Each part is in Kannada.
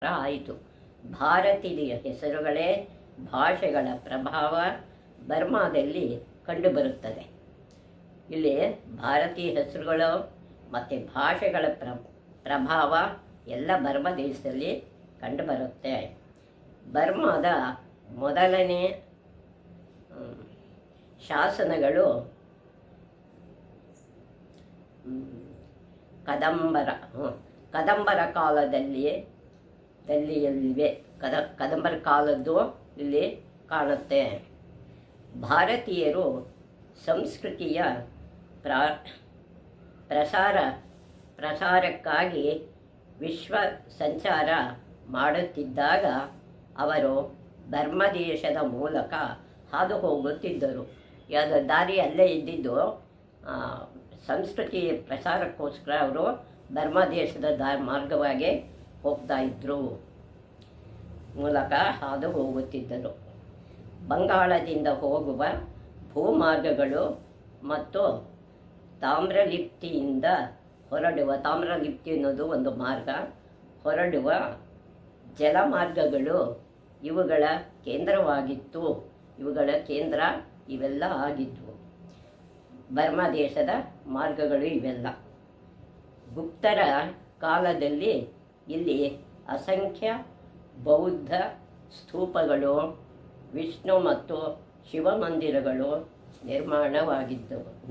ಆಯಿತು. ಭಾರತೀಯ ಹೆಸರುಗಳೇ ಭಾಷೆಗಳ ಪ್ರಭಾವ ಬರ್ಮಾದಲ್ಲಿ ಕಂಡುಬರುತ್ತದೆ. ಇಲ್ಲಿ ಭಾರತೀಯ ಹೆಸರುಗಳು ಮತ್ತು ಭಾಷೆಗಳ ಪ್ರಭಾವ ಎಲ್ಲ ಬರ್ಮಾ ದೇಶದಲ್ಲಿ ಕಂಡುಬರುತ್ತೆ. ಬರ್ಮಾದ ಮೊದಲನೇ ಶಾಸನಗಳು ಕದಂಬರ ಕಾಲದಲ್ಲಿಯೇ ಕದಂಬರ ಕಾಲದ್ದು ಇಲ್ಲಿ ಕಾಣುತ್ತೆ. ಭಾರತೀಯರು ಸಂಸ್ಕೃತಿಯ ಪ್ರಸಾರಕ್ಕಾಗಿ ವಿಶ್ವ ಸಂಚಾರ ಮಾಡುತ್ತಿದ್ದಾಗ ಅವರು ಧರ್ಮದೇಶದ ಮೂಲಕ ಹಾದು ಹೋಗುತ್ತಿದ್ದರು. ಯಾವುದೋ ದಾರಿ ಅಲ್ಲೇ ಇದ್ದಿದ್ದು ಸಂಸ್ಕೃತಿ ಪ್ರಸಾರಕ್ಕೋಸ್ಕರ ಅವರು ಧರ್ಮದೇಶದ ಮಾರ್ಗವಾಗಿ ಹೋಗ್ತಾ ಇದ್ದರು, ಮೂಲಕ ಹಾದು ಹೋಗುತ್ತಿದ್ದರು. ಬಂಗಾಳದಿಂದ ಹೋಗುವ ಭೂಮಾರ್ಗಗಳು ಮತ್ತು ತಾಮ್ರಲಿಪ್ತಿಯಿಂದ ಹೊರಡುವ, ತಾಮ್ರಲಿಪ್ತಿ ಅನ್ನೋದು ಒಂದು ಮಾರ್ಗ, ಹೊರಡುವ ಜಲಮಾರ್ಗಗಳು ಇವುಗಳ ಕೇಂದ್ರವಾಗಿತ್ತು. ಇವುಗಳ ಕೇಂದ್ರ ಇವೆಲ್ಲ ಆಗಿದ್ವು. ಬರ್ಮಾ ದೇಶದ ಮಾರ್ಗಗಳು ಇವೆಲ್ಲ. ಗುಪ್ತರ ಕಾಲದಲ್ಲಿ ಇಲ್ಲಿ ಅಸಂಖ್ಯ ಬೌದ್ಧ ಸ್ತೂಪಗಳು, ವಿಷ್ಣು ಮತ್ತು ಶಿವ ಮಂದಿರಗಳು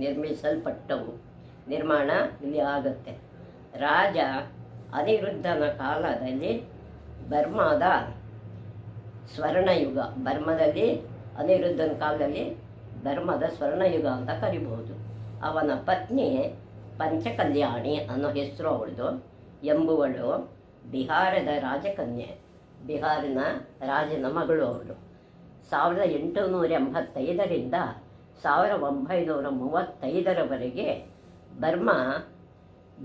ನಿರ್ಮಿಸಲ್ಪಟ್ಟವು. ನಿರ್ಮಾಣ ಇಲ್ಲಿ ಆಗುತ್ತೆ. ರಾಜ ಅನಿರುದ್ಧನ ಕಾಲದಲ್ಲಿ ಬರ್ಮಾದ ಸ್ವರ್ಣಯುಗ, ಬರ್ಮದಲ್ಲಿ ಅನಿರುದ್ಧನ ಕಾಲದಲ್ಲಿ ಬರ್ಮದ ಸ್ವರ್ಣಯುಗ ಅಂತ ಕರಿಬಹುದು. ಅವನ ಪತ್ನಿ ಪಂಚಕಲ್ಯಾಣಿ ಅನ್ನೋ ಹೆಸರು ಅವಳದು. ಎಂಬುವಳು ಬಿಹಾರದ ರಾಜಕನ್ಯೆ, ಬಿಹಾರಿನ ರಾಜನ ಮಗಳು ಅವಳು. 1885ರಿಂದ 1935ರವರೆಗೆ ಬರ್ಮಾ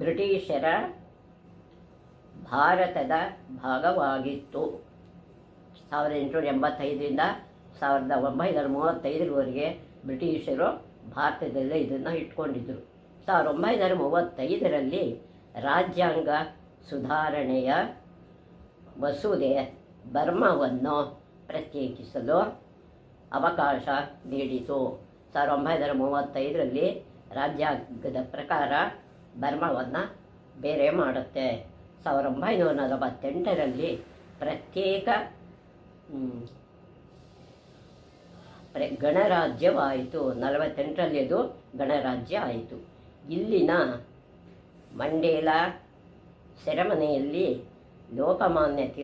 ಬ್ರಿಟಿಷರ ಭಾರತದ ಭಾಗವಾಗಿತ್ತು. 1885ರಿಂದ 1935ರವರೆಗೆ ಬ್ರಿಟಿಷರು ಭಾರತದಲ್ಲೇ ಇದನ್ನು ಇಟ್ಕೊಂಡಿದ್ದರು. 1935ರಲ್ಲಿ ರಾಜ್ಯಾಂಗ ಸುಧಾರಣೆಯ ಮಸೂದೆ ಬರ್ಮಾವನ್ನು ಪ್ರತ್ಯೇಕಿಸಲು ಅವಕಾಶ ನೀಡಿತು. 1935ರಲ್ಲಿ ರಾಜ್ಯಾಂಗದ ಪ್ರಕಾರ ಬರ್ಮಾವನ್ನು ಬೇರೆ ಮಾಡುತ್ತೆ. 1948ರಲ್ಲಿ ಪ್ರತ್ಯೇಕ ಗಣರಾಜ್ಯವಾಯಿತು. 48ರಲ್ಲಿ ಅದು ಗಣರಾಜ್ಯ ಆಯಿತು. ಇಲ್ಲಿನ ಮಂಡೇಲಾ ಸೆರೆಮನೆಯಲ್ಲಿ ಲೋಕಮಾನ್ಯ